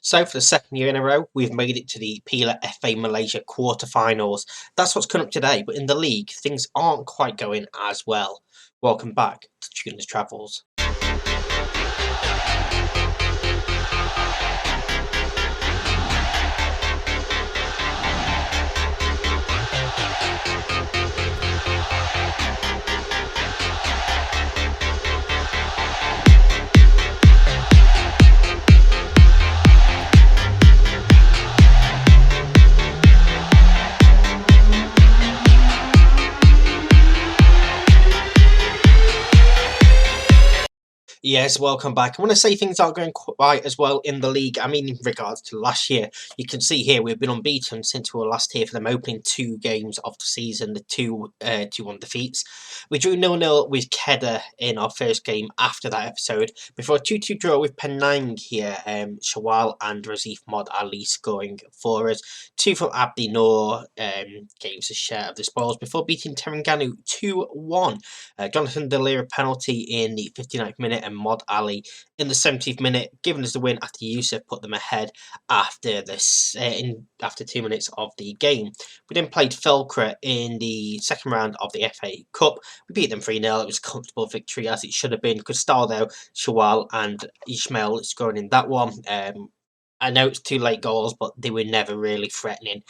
So for the second year in a row, we've made it to the Pila FA Malaysia quarter-finals. That's what's coming up today, but in the league, things aren't quite going as well. Welcome back to Tuna's Travels. Yes, welcome back. I want to say things aren't going quite as well in the league. I mean, in regards to last year, you can see here we've been unbeaten since we were last here for them opening two games of the season, the 2-1 defeats. We drew 0-0 with Kedah in our first game after that episode, before a 2-2 draw with Penang here, Shawal and Razif Mod Ali scoring for us. Two from Abdi Noor gave us a share of the spoils before beating Terengganu 2-1. Jonathan Delira penalty in the 59th minute and Mod Ali in the 70th minute, giving us the win after Yusuf put them ahead after this after 2 minutes of the game. We then played Felkra in the second round of the FA Cup. We beat them 3-0. It was a comfortable victory as it should have been. Cristaldo, Shawal and Ismail scoring in that one. I know it's two late goals, but they were never really threatening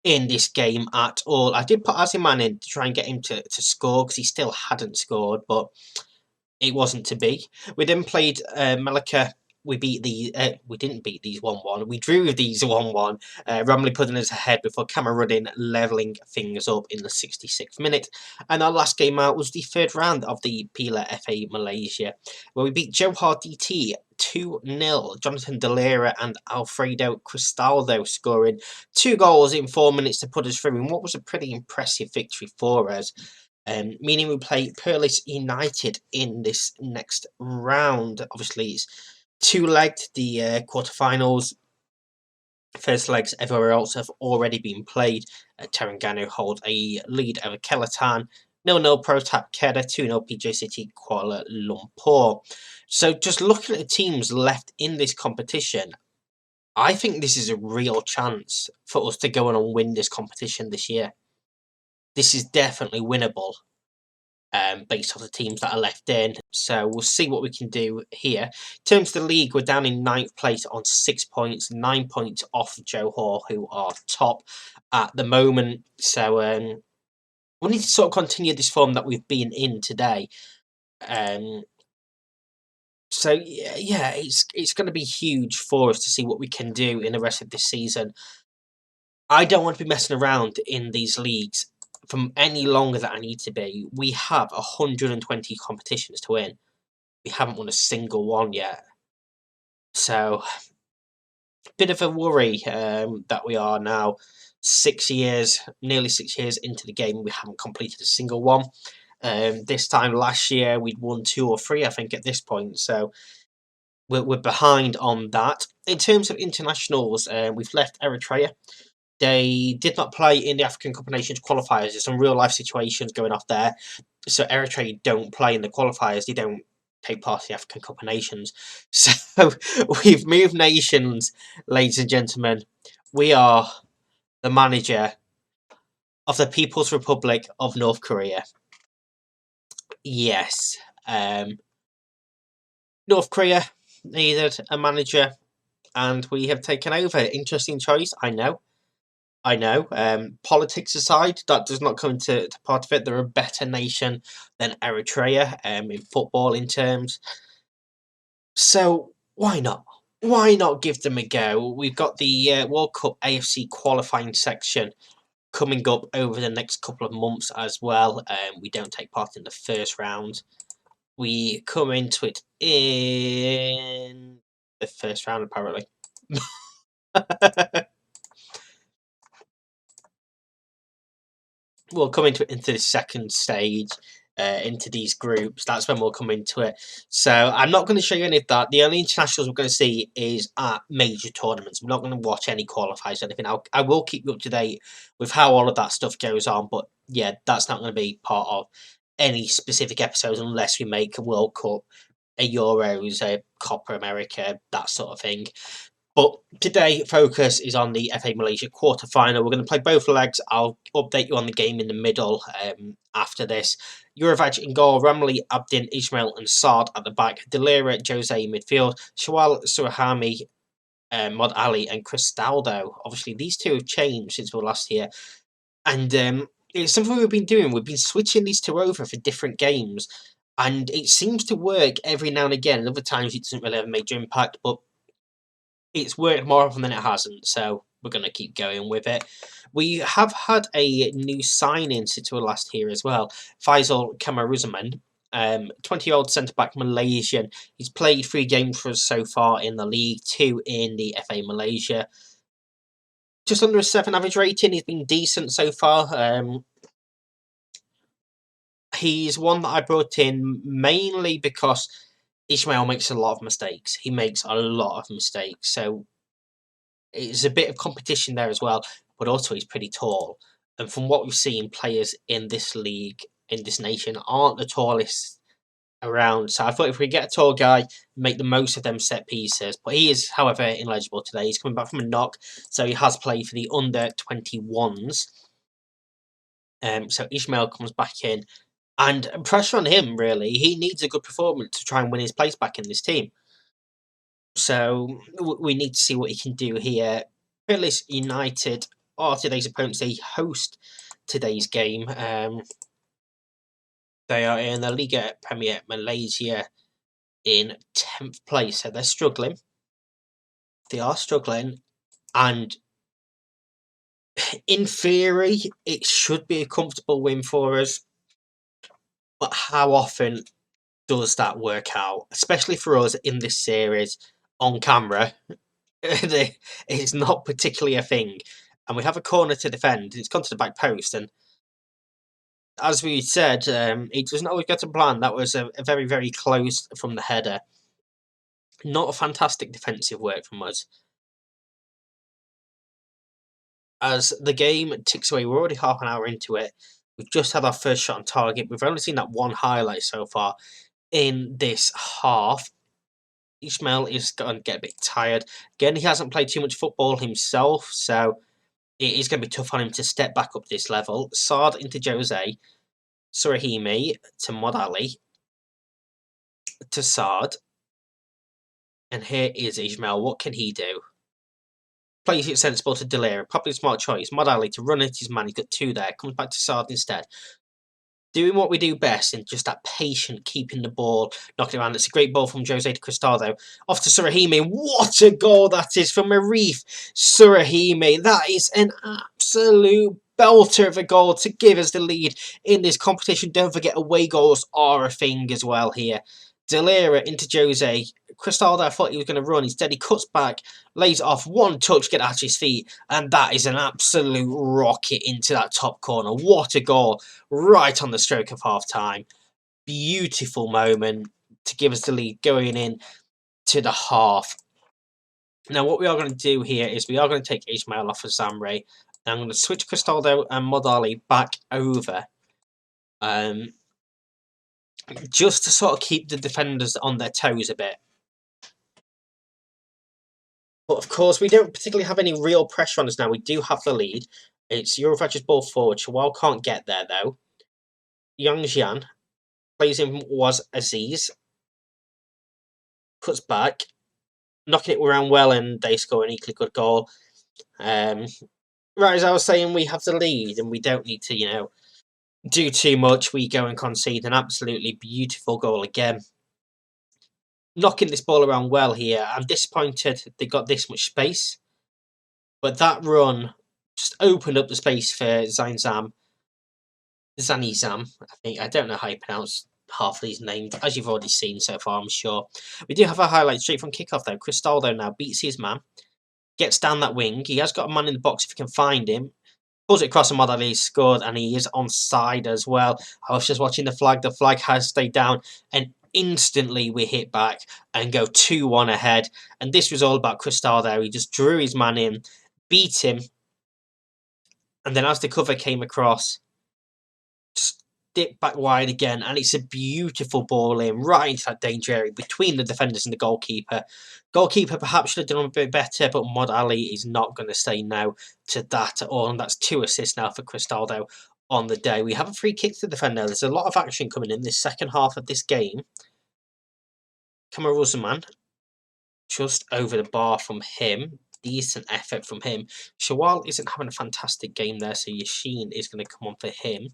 in this game at all. I did put Aziman in to try and get him to score because he still hadn't scored, but it wasn't to be. We then played Malacca. We didn't beat these 1-1. We drew with these 1-1. Romley putting us ahead before Kamarudin levelling things up in the 66th minute. And our last game out was the third round of the Pila FA Malaysia, where we beat Johor DT 2-0. Jonathan Delera and Alfredo Cristaldo scoring 2 goals in 4 minutes to put us through in what was a pretty impressive victory for us. Meaning we play Perlis United in this next round. Obviously, it's 2-legged, the quarterfinals. First legs everywhere else have already been played. Terengganu hold a lead over Kelatan. 0-0 Protap Kedah, 2-0 PJ City Kuala Lumpur. So just looking at the teams left in this competition, I think this is a real chance for us to go on and win this competition this year. This is definitely winnable based on the teams that are left in. So we'll see what we can do here. In terms of the league, we're down in 9th place on 6 points, 9 points off Johor, who are top at the moment. So we need to sort of continue this form that we've been in today. So yeah, it's going to be huge for us to see what we can do in the rest of this season. I don't want to be messing around in these leagues for any longer than I need to be. We have 120 competitions to win. We haven't won a single one yet. So, bit of a worry that we are now 6 years, nearly 6 years into the game. We haven't completed a single one. This time last year, we'd won 2 or 3, I think, at this point. So, we're behind on that. In terms of internationals, we've left Eritrea. They did not play in the African Cup of Nations qualifiers. There's some real life situations going off there. So Eritrea don't play in the qualifiers. They don't take part in the African Cup of Nations. So we've moved nations, ladies and gentlemen. We are the manager of the People's Republic of North Korea. Yes. North Korea needed a manager, and we have taken over. Interesting choice, I know. Politics aside, that does not come into part of it. They're a better nation than Eritrea in footballing terms. So why not? Why not give them a go? We've got the World Cup AFC qualifying section coming up over the next couple of months as well. We don't take part in the first round. We come into it in the first round, apparently. We'll come into the second stage, into these groups. That's when we'll come into it. So I'm not going to show you any of that. The only internationals we're going to see is at major tournaments. We're not going to watch any qualifiers or anything. I will keep you up to date with how all of that stuff goes on. But yeah, that's not going to be part of any specific episodes unless we make a World Cup, a Euros, a Copa America, that sort of thing. But today, focus is on the FA Malaysia quarter-final. We're going to play both legs. I'll update you on the game in the middle after this. Eurovaj in goal, Ramli, Abdin, Ismail and Saad at the back. Delira, Jose midfield. Shawal, Surahami, Mod Ali and Cristaldo. Obviously, these two have changed since we were last here. And it's something we've been doing. We've been switching these two over for different games. And it seems to work every now and again. And other times it doesn't really have a major impact. But it's worked more often than it hasn't. So we're going to keep going with it. We have had a new sign-in since we were last here as well. Faisal Kamaruzaman. 20-year-old centre-back Malaysian. He's played 3 games for us so far in the league, 2 in the FA Malaysia. Just under a 7 average rating. He's been decent so far. He's one that I brought in mainly because Ismail makes a lot of mistakes. He makes a lot of mistakes. So it's a bit of competition there as well. But also he's pretty tall. And from what we've seen, players in this league, in this nation, aren't the tallest around. So I thought if we get a tall guy, make the most of them set pieces. But he is, however, ineligible today. He's coming back from a knock, so he has played for the under-21s. So Ishmael comes back in, and pressure on him, really. He needs a good performance to try and win his place back in this team. So we need to see what he can do here. Phyllis United are today's opponents. They host today's game. They are in the Liga Premier Malaysia in 10th place, so they're struggling. They are struggling, and in theory, it should be a comfortable win for us. But how often does that work out? Especially for us in this series on camera, it's not particularly a thing. And we have a corner to defend. It's gone to the back post, and as we said, it doesn't always go to plan. That was a very, very close from the header. Not a fantastic defensive work from us. As the game ticks away, we're already half an hour into it. We've just had our first shot on target. We've only seen that one highlight so far in this half. Ishmael is going to get a bit tired. Again, he hasn't played too much football himself, so it is going to be tough on him to step back up this level. Saad into Jose. Surahimi to Mod Ali. To Saad. And here is Ishmael. What can he do? Plays it sensible to Delira. Probably a smart choice. Mod Ali to run at his man. He's got 2 there. Comes back to Saad instead. Doing what we do best and just that patient keeping the ball, knocking around. It's a great ball from Jose to Cristaldo. Off to Surahimi. What a goal that is from Arif Surahimi. That is an absolute belter of a goal to give us the lead in this competition. Don't forget, away goals are a thing as well here. Delira into Jose. Cristaldo, I thought he was going to run. Instead, he cuts back, lays it off, one touch, get at his feet, and that is an absolute rocket into that top corner. What a goal, right on the stroke of half-time. Beautiful moment to give us the lead going in to the half. Now, what we are going to do here is we are going to take Ismail off of Zamre. I'm going to switch Cristaldo and Mod Ali back over. Just to sort of keep the defenders on their toes a bit. But of course, we don't particularly have any real pressure on us now. We do have the lead. It's Eurovaj's ball forward. Shawal can't get there, though. Yang Jian plays in was Aziz. Cuts back. Knocking it around well, and they score an equally good goal. Right, as I was saying, we have the lead, and we don't need to, do too much. We go and concede an absolutely beautiful goal again. Knocking this ball around well here. I'm disappointed they got this much space. But that run just opened up the space for Zanizam. I don't know how you pronounce half of these names, as you've already seen so far, I'm sure. We do have a highlight straight from kickoff, though. Cristaldo now beats his man. Gets down that wing. He has got a man in the box if he can find him. Pulls it across, and Mod Ali scored, and he is onside as well. I was just watching the flag. The flag has stayed down, and instantly we hit back and go 2-1 ahead. And this was all about Cristaldo. He just drew his man in, beat him, and then as the cover came across, just dip back wide again, and it's a beautiful ball in right into that danger area between the defenders and the goalkeeper. Goalkeeper perhaps should have done a bit better, but Mod Ali is not going to say no to that at all, and that's 2 assists now for Cristaldo on the day. We have a free kick to defend now. There's a lot of action coming in this second half of this game. Kamaruzzaman, just over the bar from him. Decent effort from him. Shawal isn't having a fantastic game there, so Yashin is going to come on for him.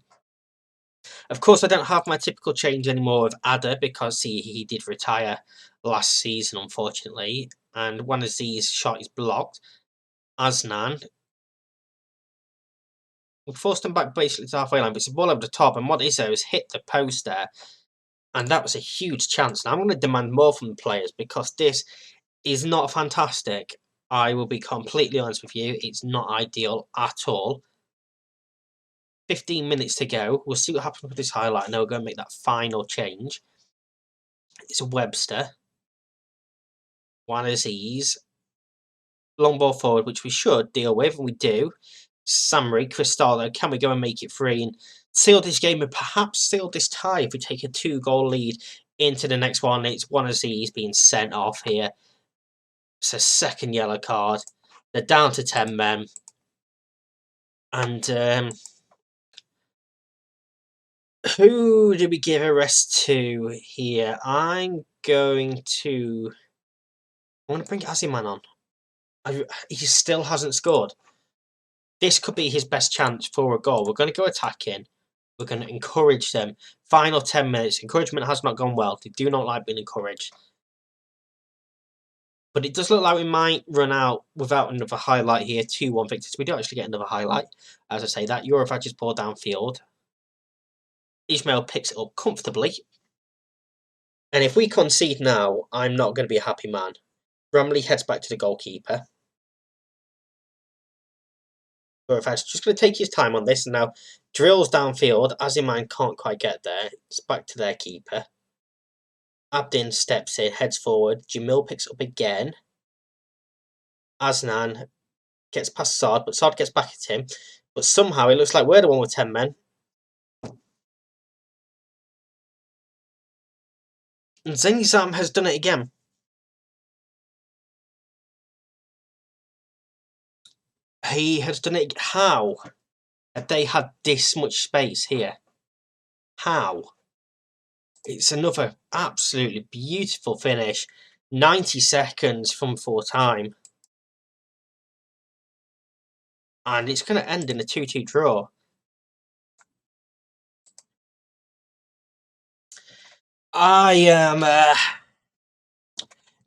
Of course, I don't have my typical change anymore of Ada because he did retire last season, unfortunately. And one of these shot is blocked. Asnan. We forced him back basically to halfway line, but it's a ball over the top. And what Izzo has hit the post there. And that was a huge chance. Now, I'm going to demand more from the players because this is not fantastic. I will be completely honest with you. It's not ideal at all. 15 minutes to go. We'll see what happens with this highlight. And then we're going to make that final change. It's a Webster. One of these. Long ball forward, which we should deal with, and we do. Samri, Cristaldo, can we go and make it free and seal this game and perhaps seal this tie if we take a 2-goal lead into the next one? It's one of these being sent off here. It's a second yellow card. They're down to 10 men. And who do we give a rest to here? I'm going to bring Aziman on. He still hasn't scored. This could be his best chance for a goal. We're going to go attacking. We're going to encourage them. Final 10 minutes. Encouragement has not gone well. They do not like being encouraged. But it does look like we might run out without another highlight here. 2-1 victors. We do actually get another highlight. As I say that, Eurovac is ball downfield. Ismail picks it up comfortably. And if we concede now, I'm not going to be a happy man. Ramley heads back to the goalkeeper. Eurovac just going to take his time on this and now drills downfield. Aziman can't quite get there. It's back to their keeper. Abdin steps in, heads forward. Jamil picks up again. Asnan gets past Saad, but Saad gets back at him. But somehow it looks like we're the one with 10 men. And Zenizam has done it again. He has done it. How have they had this much space here? How? It's another absolutely beautiful finish. 90 seconds from full time. And it's going to end in a 2-2 draw. I am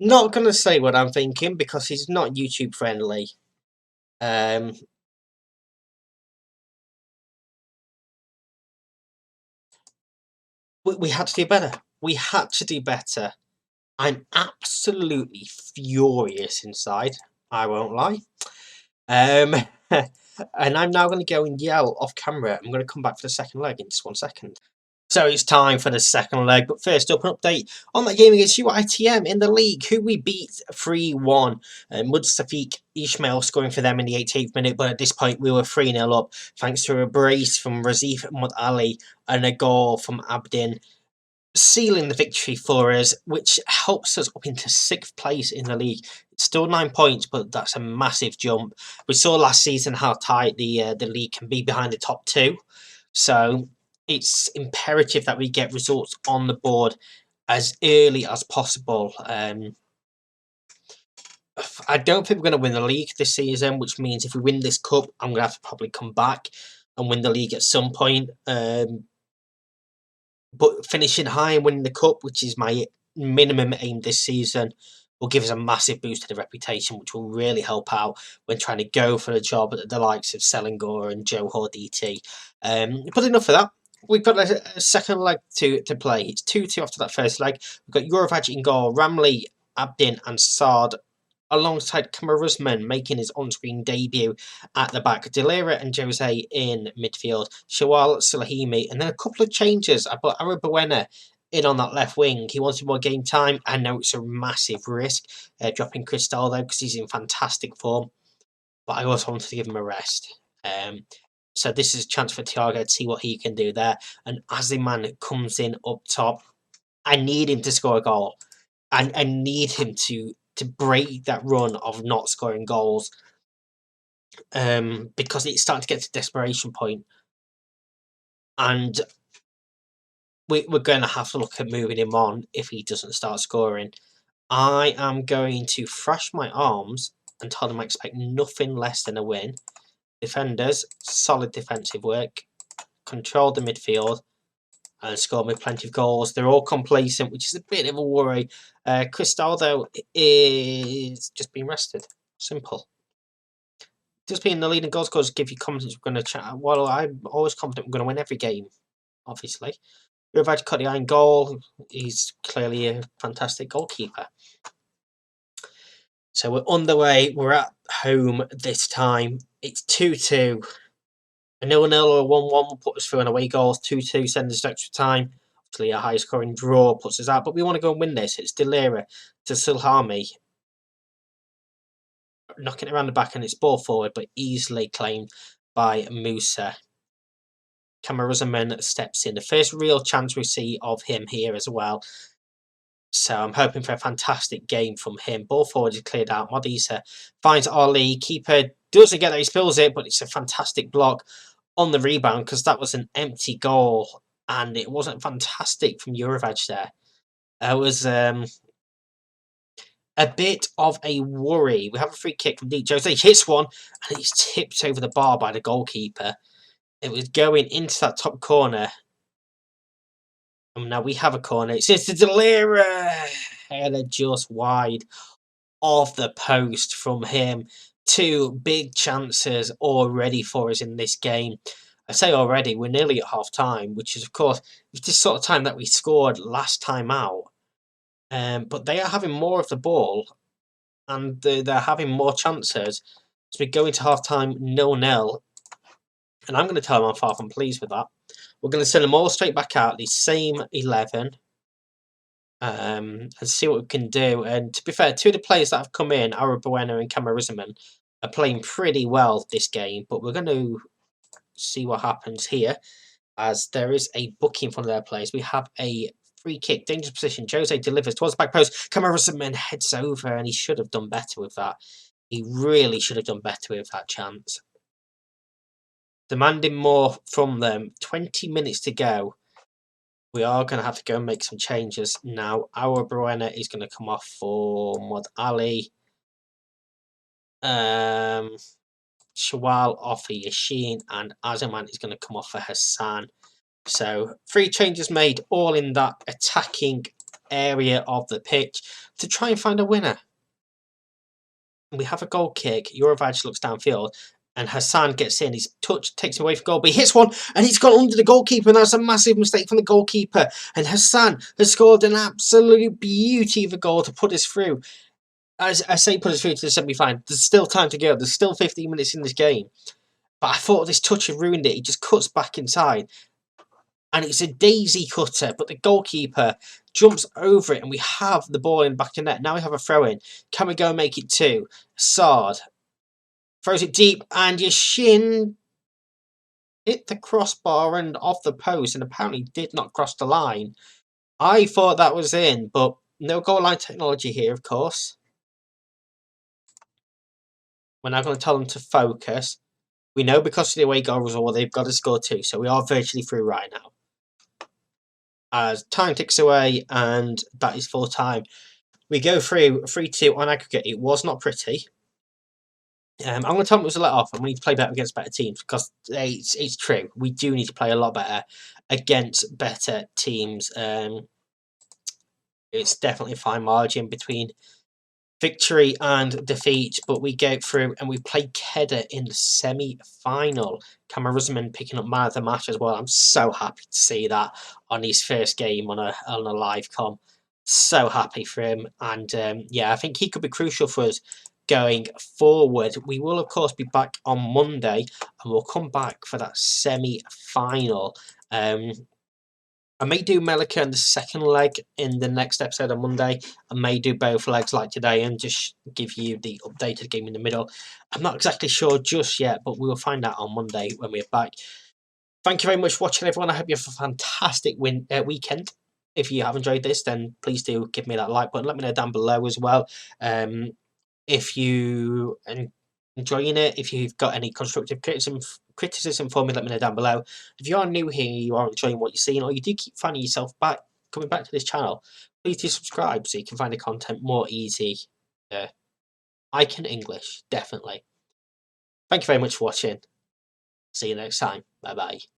not going to say what I'm thinking because it's not YouTube friendly. We had to do better. We had to do better. I'm absolutely furious inside. I won't lie. And I'm now going to go and yell off camera. I'm going to come back for the second leg in just 1 second. So it's time for the second leg, but first up, an update on that game against UITM in the league, who we beat 3-1. Mudstafiq Ismail scoring for them in the 88th minute, but at this point we were 3-0 up, thanks to a brace from Razif Mod Ali and a goal from Abdin, sealing the victory for us, which helps us up into 6th place in the league. It's still 9 points, but that's a massive jump. We saw last season how tight the league can be behind the top 2, so it's imperative that we get results on the board as early as possible. I don't think we're going to win the league this season, which means if we win this cup, I'm going to have to probably come back and win the league at some point. But finishing high and winning the cup, which is my minimum aim this season, will give us a massive boost to the reputation, which will really help out when trying to go for the job at the likes of Selangor and Johor DT. But enough of that. We've got a second leg to play. It's 2-2 after that first leg. We've got Eurovac in goal, Ramley, Abdin and Saad alongside Kamaruzman making his on-screen debut at the back. Delira and Jose in midfield. Shawal, Salahimi, and then a couple of changes. I put Arabuena in on that left wing. He wanted more game time. I know it's a massive risk dropping Cristaldo because he's in fantastic form. But I also wanted to give him a rest. So this is a chance for Thiago to see what he can do there. And Aziman comes in up top. I need him to score a goal. I need him to break that run of not scoring goals. Because it's starting to get to desperation point. And we're going to have to look at moving him on if he doesn't start scoring. I am going to thrash my arms and tell them I expect nothing less than a win. Defenders, solid defensive work. Control the midfield and score me plenty of goals. They're all complacent, which is a bit of a worry. Cristaldo is just being rested. Simple. Just being the leading goal scorers give you confidence we're going to chat. Well, I'm always confident we're going to win every game, obviously. Juraj cut the iron goal. He's clearly a fantastic goalkeeper. So we're on the way. We're at home this time. It's 2-2. A 0-0 or a 1-1 will put us through an away goals. 2-2 sends us to extra time. Obviously, a high scoring draw puts us out. But we want to go and win this. It's Delira to Sulhami. Knocking it around the back and it's ball forward, but easily claimed by Musa. Camaruzzaman steps in. The first real chance we see of him here as well. So I'm hoping for a fantastic game from him. Ball forward is cleared out. Modisa finds Ali. Keeper doesn't get there. He spills it, but it's a fantastic block on the rebound because that was an empty goal. And it wasn't fantastic from Juraj there. It was a bit of a worry. We have a free kick from D. Jose. Hits one and he's tipped over the bar by the goalkeeper. It was going into that top corner. And now we have a corner. It's just a Delira header just wide of the post from him. 2 big chances already for us in this game. I say already, we're nearly at half time, which is, of course, this sort of time that we scored last time out. But they are having more of the ball and they're having more chances. So we go into half time 0-0. And I'm going to tell them I'm far from pleased with that. We're going to send them all straight back out, the same 11, and see what we can do. And to be fair, 2 of the players that have come in, Arabuena and Camaruzzaman, are playing pretty well this game. But we're going to see what happens here, as there is a booking in front of their players. We have a free kick, dangerous position. Jose delivers towards the back post. Camaruzzaman heads over, and he should have done better with that. He really should have done better with that chance. Demanding more from them. 20 minutes to go. We are going to have to go and make some changes now. Our Bruena is going to come off for Mod Ali. Shawal off for Yashin. And Azaman is going to come off for Hassan. So 3 changes made, all in that attacking area of the pitch to try and find a winner. We have a goal kick. Juraj looks downfield. And Hassan gets in. His touch takes him away from goal, but he hits one and he's gone under the goalkeeper. And that's a massive mistake from the goalkeeper. And Hassan has scored an absolute beauty of a goal to put us through. As I say, put us through to the semi-final. There's still time to go. There's still 15 minutes in this game. But I thought this touch had ruined it. He just cuts back inside. And it's a daisy cutter, but the goalkeeper jumps over it and we have the ball in the back of the net. Now we have a throw-in. Can we go and make it 2? Sard throws it deep and Yashin hit the crossbar and off the post and apparently did not cross the line. I thought that was in, but no goal line technology here, of course. We're now going to tell them to focus. We know because of the away goal result, they've got to score 2, so we are virtually through right now. As time ticks away and that is full time. We go through 3-2 on aggregate. It was not pretty. I'm going to tell them it was a let off and we need to play better against better teams because it's true. We do need to play a lot better against better teams. It's definitely a fine margin between victory and defeat, but we go through and we play Kedda in the semi-final. Camaruzzaman picking up man of the match as well. I'm so happy to see that on his first game on a live com. So happy for him. And yeah, I think he could be crucial for us going forward. We will, of course, be back on Monday and we'll come back for that semi-final. I may do Melika and the second leg in the next episode on Monday. I may do both legs like today and just give you the updated game in the middle. I'm not exactly sure just yet, but we will find out on Monday when we're back. Thank you very much for watching, everyone. I hope you have a fantastic weekend. If you have enjoyed this, then please do give me that like button. Let me know down below as well. If you enjoying it, if you've got any constructive criticism for me, let me know down below. If you are new here, you are enjoying what you're seeing, or you do keep finding yourself coming back to this channel, please do subscribe so you can find the content more easy. I can English, definitely. Thank you very much for watching. See you next time. Bye bye.